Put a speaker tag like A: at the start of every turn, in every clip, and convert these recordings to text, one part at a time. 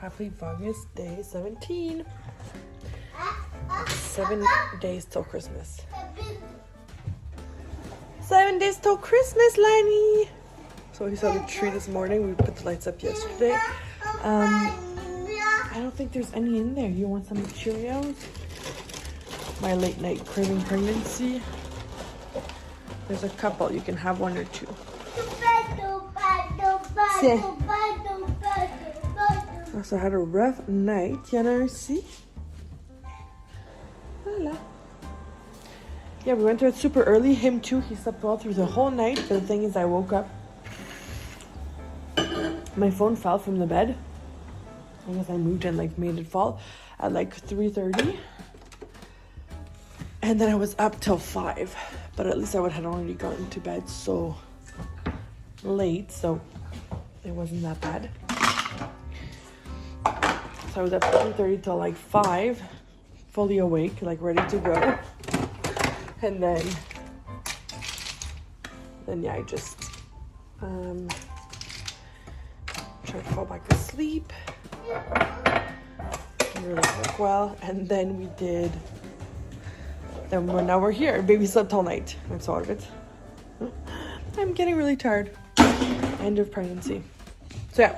A: Happy Vlogmas Day 17. 7 days till Christmas. 7 days till Christmas, Lenny. So we saw the tree this morning. We put the lights up yesterday. I don't think there's any in there. You want some Cheerios? My late night craving pregnancy. There's a couple. You can have one or two. Say. Also had a rough night. Yana, see? Voila. Yeah, we went to it super early. Him too. He slept well through the whole night. But the thing is, I woke up. My phone fell from the bed. I guess I moved and made it fall at 3:30. And then I was up till 5. But at least I had already gotten to bed so late. So it wasn't that bad. So I was up at 3:30 till 5. Fully awake, ready to go. And then yeah, I just tried to fall back to sleep. Didn't really work well. And then now we're here. Baby slept all night. I'm so out of it. I'm getting really tired. End of pregnancy. So yeah.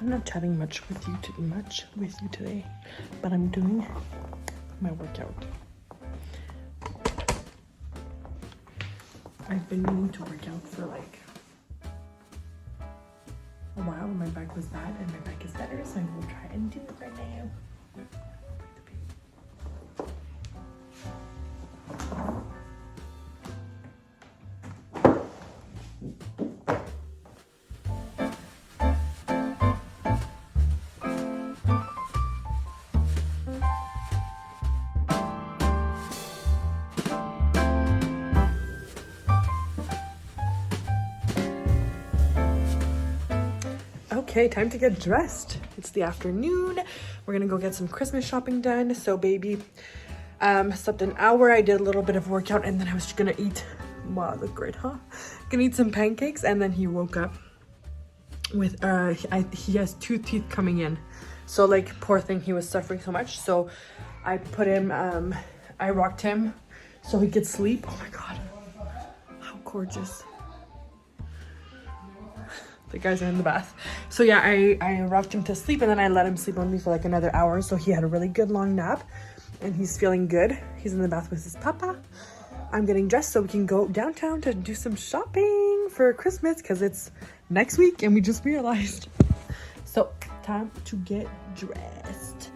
A: I'm not chatting much with you today, but I'm doing my workout. I've been meaning to work out for a while when my back was bad, and my back is better, so I'm gonna try and do it right now. Okay, time to get dressed. It's the afternoon. We're gonna go get some Christmas shopping done. So baby slept an hour. I did a little bit of workout, and then I was just gonna eat. Wow, it looked great, huh? Gonna eat some pancakes, and then he woke up with he has 2 teeth coming in. So poor thing, he was suffering so much. So I put him I rocked him so he could sleep. Oh my god, how gorgeous. The guys are in the bath. So yeah, I rocked him to sleep and then I let him sleep on me for like another hour. So he had a really good long nap and he's feeling good. He's in the bath with his papa. I'm getting dressed so we can go downtown to do some shopping for Christmas because it's next week and we just realized. So time to get dressed.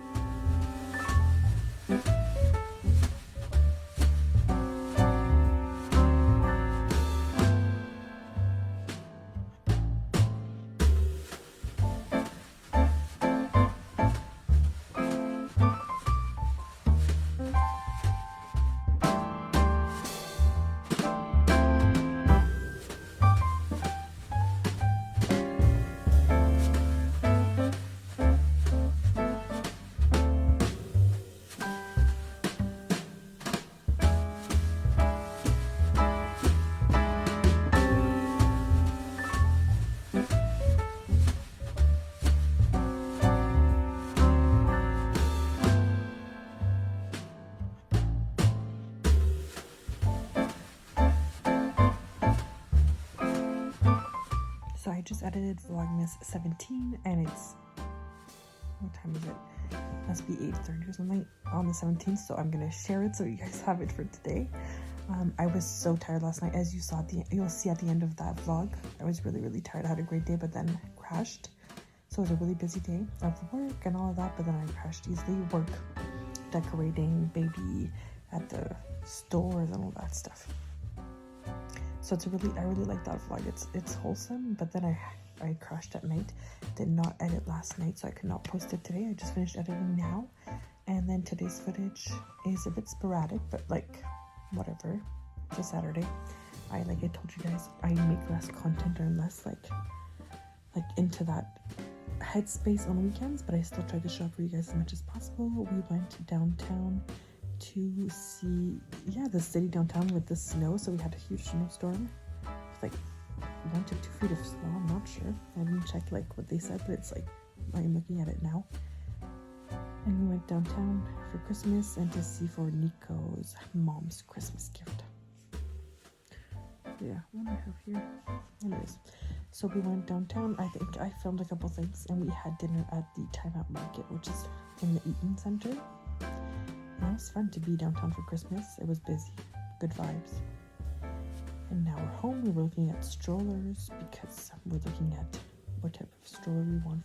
A: So I just edited Vlogmas 17 and it's, what time is it? Must be 8:30 or something on the 17th. So I'm gonna share it so you guys have it for today. I was so tired last night, as you saw you'll see at the end of that vlog. I was really tired. I had a great day, but then crashed. So it was a really busy day of work and all of that, but then I crashed easily. Work, decorating, baby at the stores and all that stuff. So it's I really like that vlog. It's wholesome, but then I crashed at night. Did not edit last night, so I could not post it today. I just finished editing now. And then today's footage is a bit sporadic, but like, whatever. It's a Saturday. Like I told you guys, I make less content or less like into that headspace on weekends, but I still try to show up for you guys as much as possible. We went downtown to see, the city downtown with the snow. So we had a huge snowstorm with like 1 to 2 feet of snow. I'm not sure. I didn't check like what they said, but it's like, I'm looking at it now. And we went downtown for Christmas and to see for Nico's mom's Christmas gift. Yeah, what do I have here? Anyways, so we went downtown. I think I filmed a couple things and we had dinner at the Time Out Market, which is in the Eaton Center. And it was fun to be downtown for Christmas. It was busy, good vibes. And now we're home. We were looking at strollers because we're looking at what type of stroller we want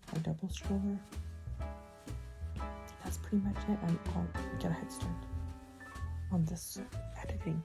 A: for a double stroller. That's pretty much it. I'll get a head start on this editing.